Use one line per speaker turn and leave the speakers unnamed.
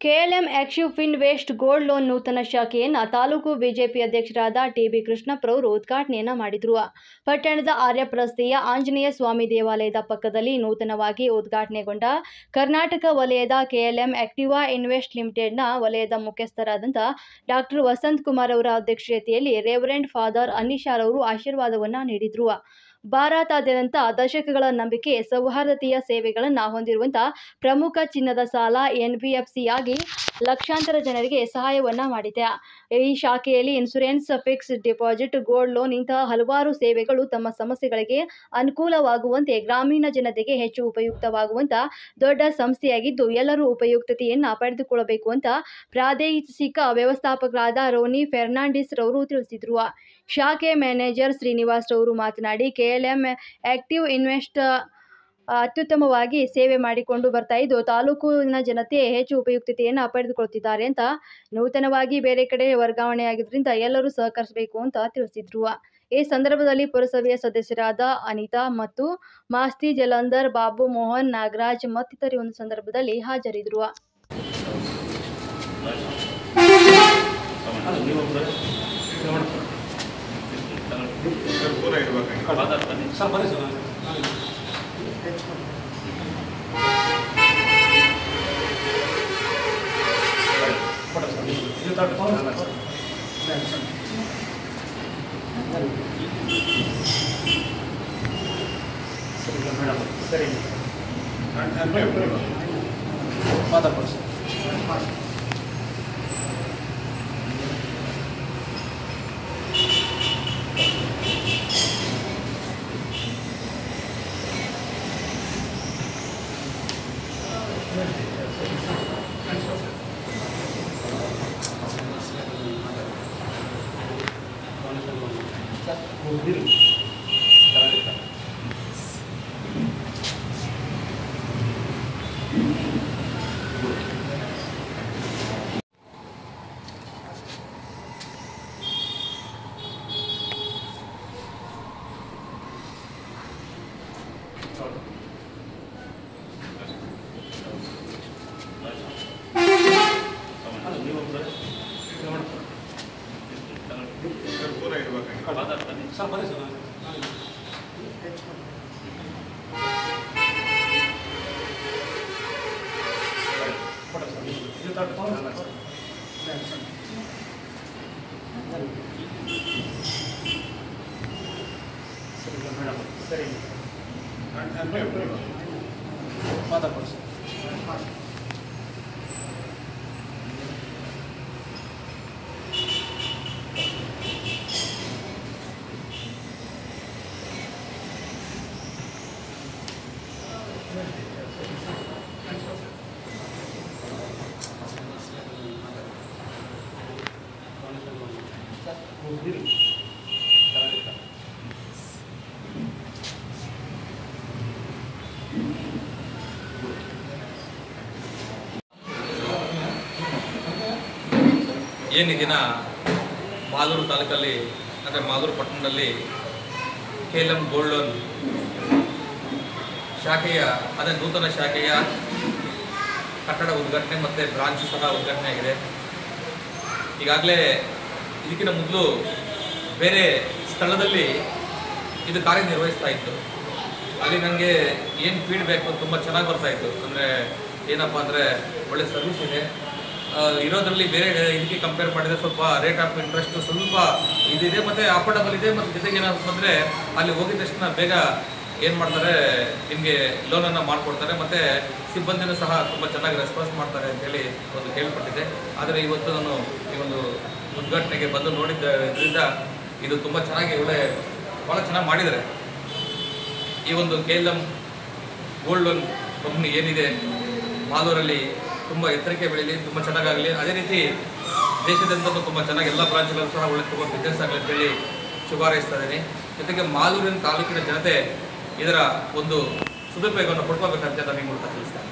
ಕೆಎಲ್ಎಂ active ಫಿನ್ವೆಸ್ಟ್ gold loan ನೂತನ ಶಾಖೆಯನ್ನು taluk BJP ಅಧ್ಯಕ್ಷರಾದ ಟಿಬಿ ಕೃಷ್ಣಪ್ಪರವರು ಉದ್ಘಾಟನೆಯನ್ನು ಮಾಡಿದರು. ಪಟ್ಟಣದ ಆರ್ಯಪ್ಪ ರಸ್ತೆಯ ಆಂಜನೇಯ ಸ್ವಾಮಿ ದೇವಾಲಯದ ಪಕ್ಕದಲ್ಲಿ ನೂತನವಾಗಿ ಉದ್ಘಾಟನೆಗೊಂಡ ಕರ್ನಾಟಕ ವಲಯದ ಕೆಎಲ್ಎಂ ಆಕ್ಟಿವ್ ಇನ್ವೆಸ್ಟ್ ಲಿಮಿಟೆಡ್ನ ವಲಯದ ಮುಖ್ಯಸ್ಥರಾದಂಥ ಡಾಕ್ಟರ್ ವಸಂತ್ ಕುಮಾರ್ ಅವರ ಅಧ್ಯಕ್ಷತೆಯಲ್ಲಿ ರೆವರೆಂಡ್ ಫಾದರ್ ಅನೀಶಾರವರು ಆಶೀರ್ವಾದವನ್ನು ನೀಡಿದರು. ಭಾರತಾದ್ಯಂತ ದಶಕಗಳ ನಂಬಿಕೆ ಸೌಹಾರ್ದತೆಯ ಸೇವೆಗಳನ್ನು ಹೊಂದಿರುವಂತಹ ಪ್ರಮುಖ ಚಿನ್ನದ ಸಾಲ ಎನ್ಬಿಎಫ್ಸಿ ಆಗಿ ಲಕ್ಷಾಂತರ ಜನರಿಗೆ ಸಹಾಯವನ್ನು ಮಾಡಿದೆ. ಈ ಶಾಖೆಯಲ್ಲಿ insurance, fixed deposit, gold loan ಇಂತಹ ಹಲವಾರು ಸೇವೆಗಳು ತಮ್ಮ ಸಮಸ್ಯೆಗಳಿಗೆ ಅನುಕೂಲವಾಗುವಂತೆ ಗ್ರಾಮೀಣ ಜನತೆಗೆ ಹೆಚ್ಚು ಉಪಯುಕ್ತವಾಗುವಂತ ದೊಡ್ಡ ಸಂಸ್ಥೆಯಾಗಿದ್ದು ಎಲ್ಲರೂ ಉಪಯುಕ್ತತೆಯನ್ನು ಪಡೆದುಕೊಳ್ಳಬೇಕು ಅಂತ ಪ್ರಾದೇಶಿಕ ವ್ಯವಸ್ಥಾಪಕರಾದ ರೋನಿ ಫೆರ್ನಾಂಡಿಸ್ ರವರು ತಿಳಿಸಿದರು. ಶಾಖೆ ಮ್ಯಾನೇಜರ್ ಶ್ರೀನಿವಾಸ್ ರವರು ಮಾತನಾಡಿ, ಕೆಎಲ್ಎಂ ಆಕ್ಟಿವ್ ಇನ್ವೆಸ್ಟ್ ಅತ್ಯುತ್ತಮವಾಗಿ ಸೇವೆ ಮಾಡಿಕೊಂಡು ಬರ್ತಾ ಇದ್ದು ತಾಲೂಕಿನ ಜನತೆ ಹೆಚ್ಚು ಉಪಯುಕ್ತತೆಯನ್ನು ಪಡೆದುಕೊಳ್ಳುತ್ತಿದ್ದಾರೆ ಅಂತ, ನೂತನವಾಗಿ ಬೇರೆ ಕಡೆ ವರ್ಗಾವಣೆಯಾಗಿದ್ದರಿಂದ ಎಲ್ಲರೂ ಸಹಕರಿಸಬೇಕು ಅಂತ ತಿಳಿಸಿದ್ರು. ಈ ಸಂದರ್ಭದಲ್ಲಿ ಪುರಸಭೆಯ ಸದಸ್ಯರಾದ ಅನಿತಾ ಮತ್ತು ಮಾಸ್ತಿ ಜಲಂಧರ್, ಬಾಬು ಮೋಹನ್, ನಾಗರಾಜ್ ಮತ್ತಿತರರು ಒಂದು ಸಂದರ್ಭದಲ್ಲಿ ಹಾಜರಿದ್ದರು.
ಏನು ಈ ದಿನ ಮಾಲೂರು ತಾಲೂಕಲ್ಲಿ ಅಂದರೆ ಮಾಲೂರು ಪಟ್ಟಣದಲ್ಲಿ ಕೆಎಲ್ಎಂ ಗೋಲ್ಡ್ ಲೋನ್ ಶಾಖೆಯ ಅದೇ ನೂತನ ಶಾಖೆಯ ಕಟ್ಟಡ ಉದ್ಘಾಟನೆ ಮತ್ತು ಬ್ರಾಂಚ್ ಸಹ ಉದ್ಘಾಟನೆ ಆಗಿದೆ. ಈಗಾಗಲೇ ಇದಕ್ಕಿಂತ ಮೊದಲು ಬೇರೆ ಸ್ಥಳದಲ್ಲಿ ಇದು ಕಾರ್ಯನಿರ್ವಹಿಸ್ತಾ ಇತ್ತು. ಅಲ್ಲಿ ನನಗೆ ಏನು ಫೀಡ್ಬ್ಯಾಕ್ ತುಂಬ ಚೆನ್ನಾಗಿ ಬರ್ತಾಯಿತ್ತು. ಅಂದರೆ ಏನಪ್ಪ ಅಂದರೆ ಒಳ್ಳೆ ಸರ್ವಿಸ್ ಇದೆ ಇರೋದ್ರಲ್ಲಿ, ಬೇರೆ ಇದಕ್ಕೆ ಕಂಪೇರ್ ಮಾಡಿದರೆ ಸ್ವಲ್ಪ ರೇಟ್ ಆಫ್ ಇಂಟ್ರೆಸ್ಟ್ ಸ್ವಲ್ಪ ಇದಿದೆ ಮತ್ತು ಅಫೋರ್ಡಬಲ್ ಇದೆ. ಮತ್ತು ಜೊತೆಗೆ ಏನಪ್ಪ ಅಂದರೆ ಅಲ್ಲಿ ಹೋಗಿದ ತಕ್ಷಣ ಬೇಗ ಏನು ಮಾಡ್ತಾರೆ, ನಿಮಗೆ ಲೋನನ್ನು ಮಾಡಿಕೊಡ್ತಾರೆ ಮತ್ತು ಸಿಬ್ಬಂದಿನೂ ಸಹ ತುಂಬ ಚೆನ್ನಾಗಿ ರೆಸ್ಪಾನ್ಸ್ ಮಾಡ್ತಾರೆ ಅಂತೇಳಿ ಒಂದು ಕೇಳ್ಪಟ್ಟಿದೆ. ಆದರೆ ಇವತ್ತು ನಾನು ಈ ಒಂದು ಉದ್ಘಾಟನೆಗೆ ಬಂದು ನೋಡಿದ್ದರಿಂದ ಇದು ತುಂಬ ಚೆನ್ನಾಗಿ ಭಾಳ ಚೆನ್ನಾಗಿ ಮಾಡಿದ್ದಾರೆ. ಈ ಒಂದು ಕೆಎಲ್ಎಂ ಗೋಲ್ಡ್ ಲೋನ್ ಕಂಪ್ನಿ ಏನಿದೆ ಮಾಲೂರಲ್ಲಿ ತುಂಬ ಎತ್ತರಕ್ಕೆ ಬೆಳೀಲಿ, ತುಂಬ ಚೆನ್ನಾಗಾಗಲಿ. ಅದೇ ರೀತಿ ದೇಶದಂತಲೂ ತುಂಬ ಚೆನ್ನಾಗಿ ಎಲ್ಲ ಬ್ರಾಂಚ್ಗಳಲ್ಲೂ ಸಹ ಒಳ್ಳೆ ತುಂಬ ಬಿಸ್ನೆಸ್ ಆಗಲಿ ಅಂತೇಳಿ ಶುಭಾರೈಸ್ತಾ ಇದ್ದೀನಿ. ಜೊತೆಗೆ ಮಾಲೂರಿನ ತಾಲೂಕಿನ ಜನತೆ ಇದರ ಒಂದು ಸದುಪಯೋಗವನ್ನು ಪಡ್ಕೋಬೇಕಂತ ನಾನು ಈ ಮೂಲಕ ತಿಳಿಸ್ತೀನಿ.